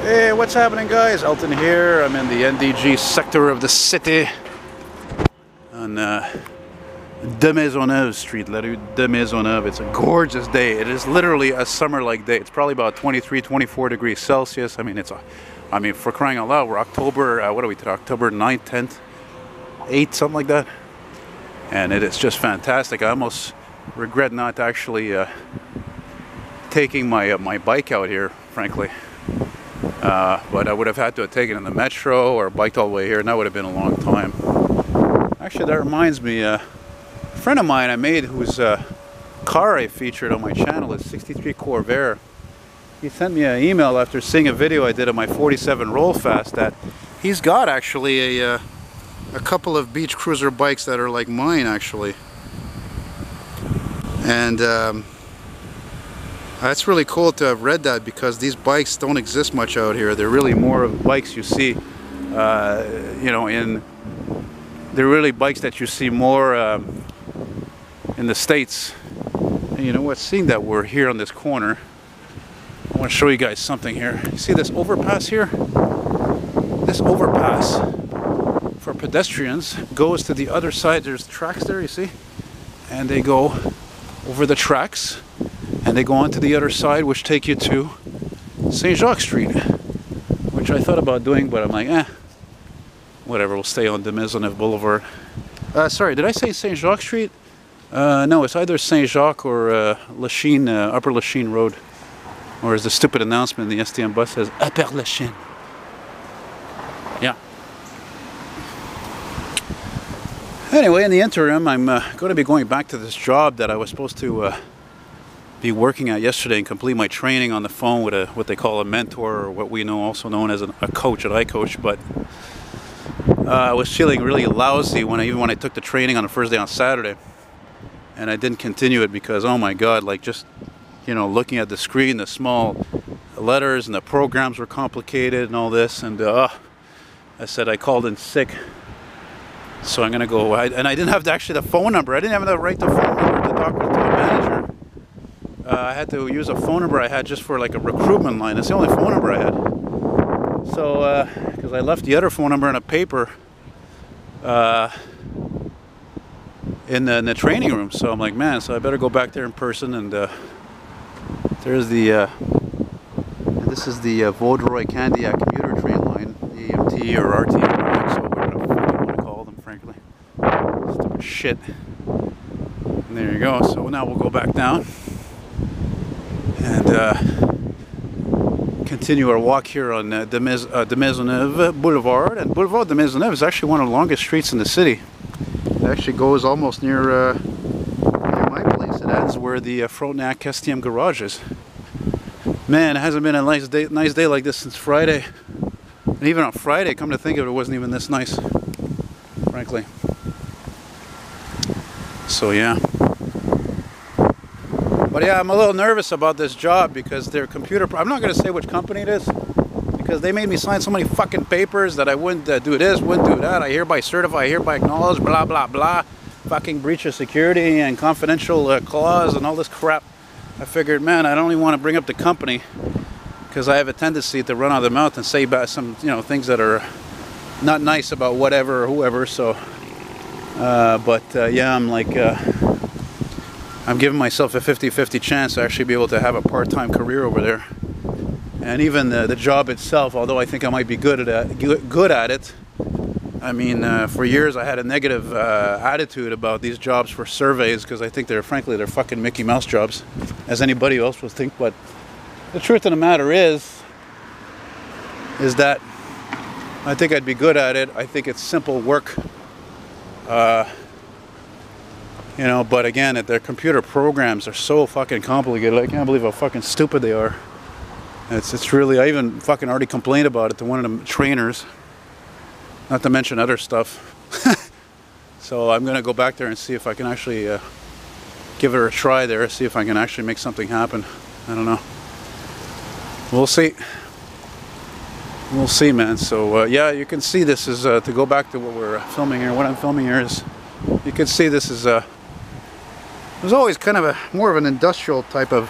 Hey, what's happening, guys? Elton here. I'm in the N.D.G sector of the city on de Maisoneuve Street, La Rue de Maisonneuve. It's a gorgeous day. It is literally a summer-like day. It's probably about 23, 24 degrees Celsius. I mean, for crying out loud, we're October, what are we today? October 9th, 10th, 8th, something like that. And it is just fantastic. I almost regret not actually taking my bike out here, frankly. But I would have had to have taken it in the metro or biked all the way here, and that would have been a long time. Actually, that reminds me, a friend of mine I made whose car I featured on my channel is 63 Corvair. He sent me an email after seeing a video I did of my 47 Roll Fast that he's got actually a couple of beach cruiser bikes that are like mine, actually. And that's really cool to have read that, because these bikes don't exist much out here. They're really more of bikes you see, you know, they're really bikes that you see more in the States. And you know what, seeing that we're here on this corner, I want to show you guys something here. You see this overpass here? This overpass for pedestrians goes to the other side. There's tracks there, you see? And they go over the tracks and they go on to the other side, which take you to Saint-Jacques Street, which I thought about doing, but I'm like, whatever, we'll stay on the Maisoneuve Boulevard. Sorry, did I say Saint-Jacques Street? No, it's either Saint-Jacques or Lachine, Upper Lachine Road. Or as the stupid announcement in the STM bus says, Upper Lachine. Yeah. Anyway, in the interim, I'm going to be going back to this job that I was supposed to be working at yesterday and complete my training on the phone with what they call a mentor, or what we know also known as a coach at iCoach. But I was feeling really lousy even when I took the training on the first day on Saturday, and I didn't continue it because, oh my god, like, just, you know, looking at the screen, the small letters and the programs were complicated and all this, and I said I called in sick, so I'm gonna go. And I didn't have actually the phone number. I didn't have the right phone number to talk to a manager. I had to use a phone number I had just for like a recruitment line. That's the only phone number I had. So, because I left the other phone number in a paper in the training room. So I'm like, man, so I better go back there in person. And there's the, this is the Vaudreuil-Candiac commuter train line, EMT or RTM, so whatever the fuck you want to call them, frankly. Stupid shit. And there you go. So now we'll go back down and continue our walk here on de Maisonneuve Boulevard. And Boulevard de Maisonneuve is actually one of the longest streets in the city. It actually goes almost near my place. It ends where the Frontenac STM garage is. Man, it hasn't been a nice day like this since Friday. And even on Friday, come to think of it, it wasn't even this nice, frankly. So yeah. But yeah, I'm a little nervous about this job because their computer... I'm not going to say which company it is, because they made me sign so many fucking papers that I wouldn't do this, wouldn't do that. I hereby certify, I hereby acknowledge, blah, blah, blah. Fucking breach of security and confidential clause and all this crap. I figured, man, I don't even want to bring up the company because I have a tendency to run out of the mouth and say about some, you know, things that are not nice about whatever or whoever. So, yeah, I'm like... I'm giving myself a 50-50 chance to actually be able to have a part-time career over there. And even the job itself, although I think I might be good at it. I mean, for years I had a negative attitude about these jobs for surveys because I think they're fucking Mickey Mouse jobs, as anybody else would think. But the truth of the matter is that I think I'd be good at it. I think it's simple work. You know, but again, their computer programs are so fucking complicated. I can't believe how fucking stupid they are. It's really, I even fucking already complained about it to one of the trainers. Not to mention other stuff. So I'm gonna go back there and see if I can actually give it a try there, see if I can actually make something happen. I don't know. We'll see. We'll see, man. So yeah, you can see this is, to go back to what we're filming here, what I'm filming here is, you can see this is there's always kind of more of an industrial type of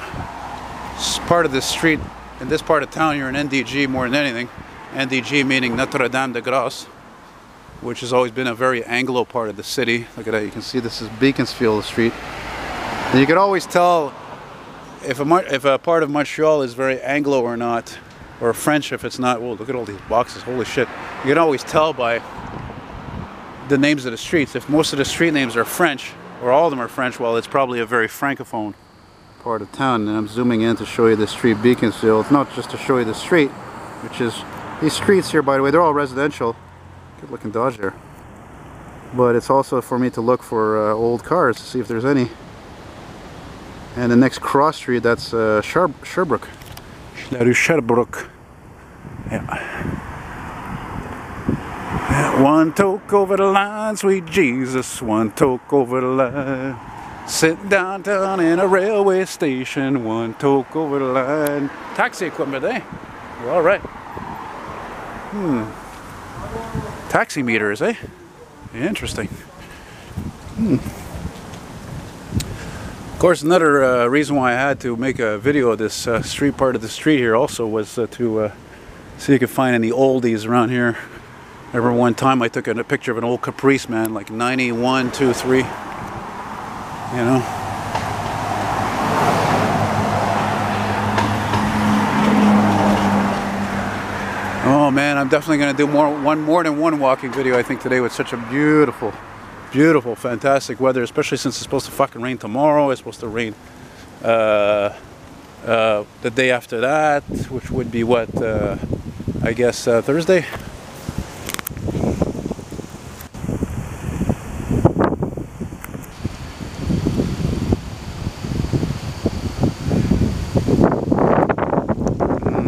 part of this street in this part of town, you're in N.D.G more than anything. N.D.G meaning Notre Dame de Grâce, which has always been a very Anglo part of the city. Look at that, you can see this is Beaconsfield Street. And you can always tell if a part of Montreal is very Anglo or not, or French if it's not. Whoa, look at all these boxes, holy shit. You can always tell by the names of the streets. If most of the street names are French, or all of them are French, well, it's probably a very francophone part of town. And I'm zooming in to show you the street Beaconsfield. It's not just to show you the street, which is, these streets here, by the way, they're all residential. Good looking Dodge there. But it's also for me to look for old cars to see if there's any. And the next cross street, that's Sherbrooke. La rue Sherbrooke. Yeah. One toke over the line, sweet Jesus. One toke over the line. Sitting downtown in a railway station. One toke over the line. Taxi equipment, eh? Well, all right. Taxi meters, eh? Interesting. Of course, another reason why I had to make a video of this street part of the street here also was to see if you could find any oldies around here. I remember one time I took a picture of an old Caprice, man, like 91, 2, 3. You know? Oh man, I'm definitely going to do more than one walking video, I think, today with such a beautiful, fantastic weather, especially since it's supposed to fucking rain tomorrow. It's supposed to rain the day after that, which would be what, I guess Thursday.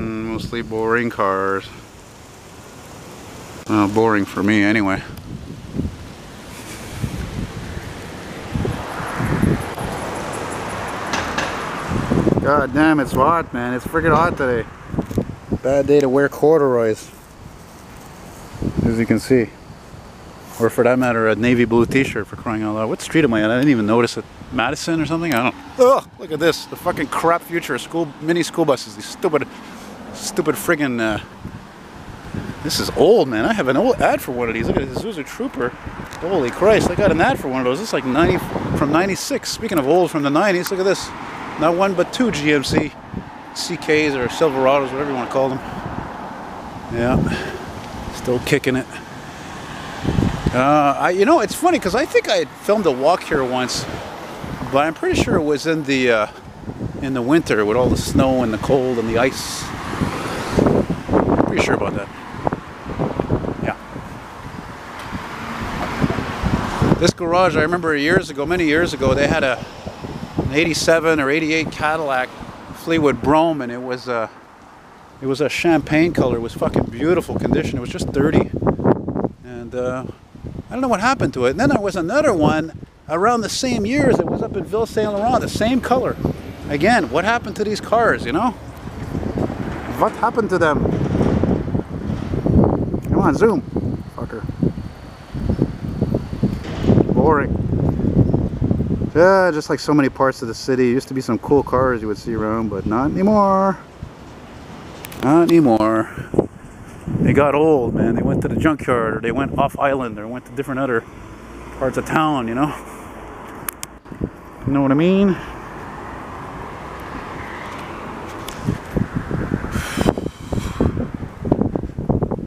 Mostly boring cars. Boring for me anyway. God damn, it's hot, man. It's freaking hot today. Bad day to wear corduroys, as you can see. Or for that matter, a navy blue t-shirt, for crying out loud. What street am I at? I didn't even notice it. Madison or something? I don't know. Ugh, look at this. The fucking crap future of mini school buses. These stupid friggin'... this is old, man. I have an old ad for one of these. Look at this Isuzu Trooper. Holy Christ, I got an ad for one of those. It's like from 96. Speaking of old, from the 90s, look at this. Not one, but two GMC CKs or Silverados, whatever you want to call them. Yeah, still kicking it. You know, it's funny because I think I had filmed a walk here once, but I'm pretty sure it was in the winter with all the snow and the cold and the ice. Pretty sure about that. Yeah. This garage, I remember many years ago, they had an 87 or 88 Cadillac Fleetwood Brougham, and it was a champagne color. It was fucking beautiful condition. It was just dirty, and I don't know what happened to it. And then there was another one around the same years. It was up in Ville Saint Laurent, the same color. Again, what happened to these cars? You know, what happened to them? Come on, zoom, fucker. Boring. Yeah, just like so many parts of the city. Used to be some cool cars you would see around, but not anymore. Not anymore. They got old, man. They went to the junkyard, or they went off island, or went to different other parts of town, you know? You know what I mean?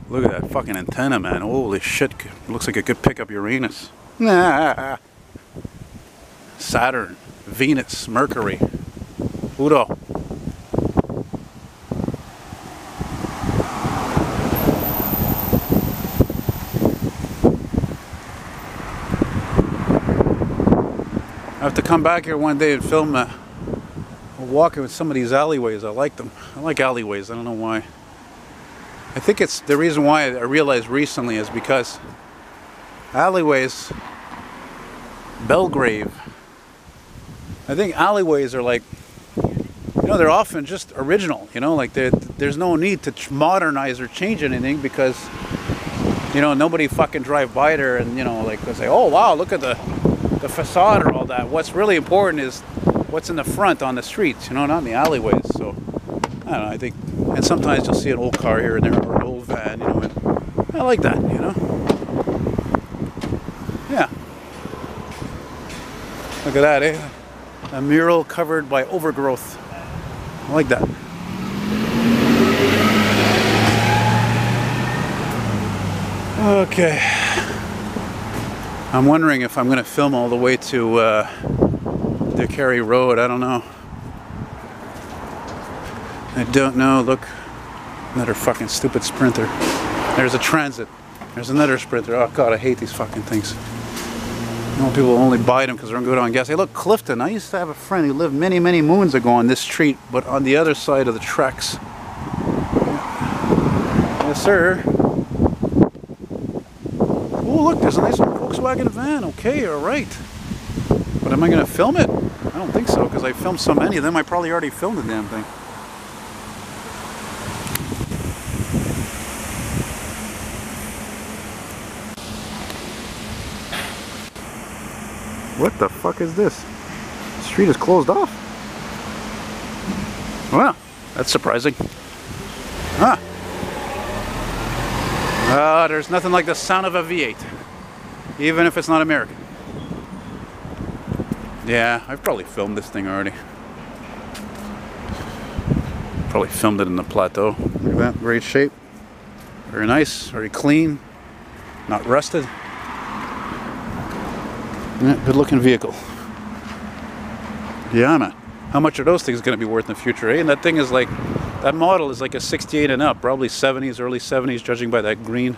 Look at that fucking antenna, man. Holy shit. Looks like it could pick up Uranus. Nah. Saturn, Venus, Mercury, Pluto. I have to come back here one day and film walking with some of these alleyways. I like them. I like alleyways. I don't know why. I think it's the reason why I realized recently is because alleyways, Belgrave. I think alleyways are like, you know, they're often just original, you know, like there's no need to modernize or change anything because, you know, nobody fucking drive by there and, you know, like they say, oh wow, look at the facade or all that. What's really important is what's in the front on the streets, you know, not in the alleyways. So, I don't know, I think And sometimes you'll see an old car here and there, or an old van, you know, and I like that, you know. Yeah. Look at that, eh? A mural covered by overgrowth. I like that. Okay. I'm wondering if I'm going to film all the way to Carey Road. I don't know. I don't know. Look. Another fucking stupid Sprinter. There's a Transit. There's another Sprinter. Oh god, I hate these fucking things. You know, people only buy them because they're good on gas. Hey look, Clifton. I used to have a friend who lived many, many moons ago on this street, but on the other side of the tracks. Yes, sir. Oh, look, there's a nice little Volkswagen van. Okay, alright. But am I going to film it? I don't think so, because I filmed so many of them, I probably already filmed the damn thing. What the fuck is this? The street is closed off. Well, that's surprising. Huh. There's nothing like the sound of a V8. Even if it's not American. Yeah, I've probably filmed this thing already. Probably filmed it in the plateau. Look at that, great shape. Very nice, very clean. Not rusted. Yeah, good looking vehicle. Yeah, man. How much are those things going to be worth in the future, eh? And that thing is like, that model is like a 68 and up, probably 70s, early 70s, judging by that green.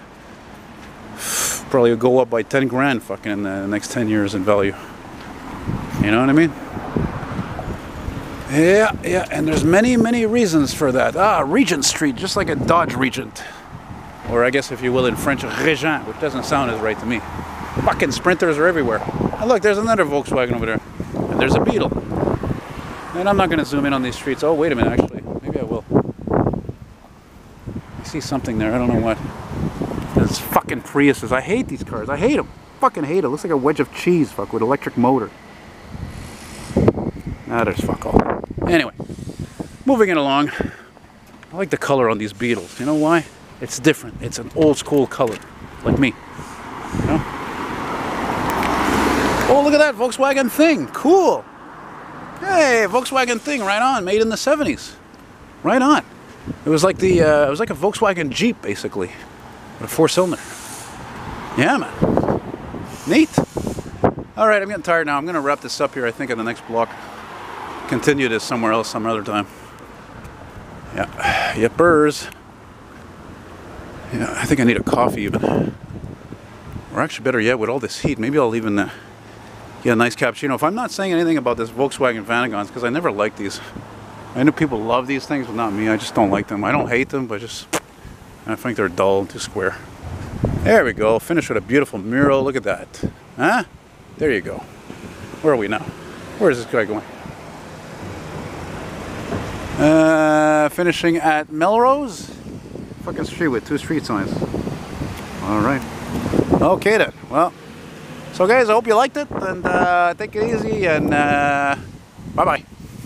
Probably will go up by 10 grand fucking in the next 10 years in value. You know what I mean? Yeah, yeah, and there's many, many reasons for that. Ah, Regent Street, just like a Dodge Regent. Or I guess if you will in French, Regent, which doesn't sound as right to me. Fucking Sprinters are everywhere. Oh, look, there's another Volkswagen over there. And there's a Beetle. And I'm not going to zoom in on these streets. Oh, wait a minute, actually. Maybe I will. I see something there. I don't know what. There's fucking Priuses. I hate these cars. I hate them. Fucking hate it. Looks like a wedge of cheese, fuck, with electric motor. Ah, there's fuck all. Anyway, moving it along. I like the color on these Beetles. You know why? It's different. It's an old school color. Like me. You know? Oh, look at that Volkswagen thing. Cool. Hey, Volkswagen thing, right on. Made in the 70s. Right on. It was like the it was like a Volkswagen Jeep basically. With a 4-cylinder. Yeah, man. Neat. All right, I'm getting tired now. I'm going to wrap this up here, I think, in the next block. Continue this somewhere else some other time. Yeah. Yippers. Yeah, I think I need a coffee even. Or actually, better yet, with all this heat, maybe I'll even get a nice cappuccino. If I'm not saying anything about this Volkswagen Vanagons, because I never liked these. I know people love these things, but not me. I just don't like them. I don't hate them, but I think they're dull, too square. There we go. Finish with a beautiful mural. Look at that. Huh? There you go. Where are we now? Where is this guy going? Finishing at Melrose? Fucking street with 2 street signs. Alright. Okay then. Well, so guys, I hope you liked it, and take it easy, and bye-bye.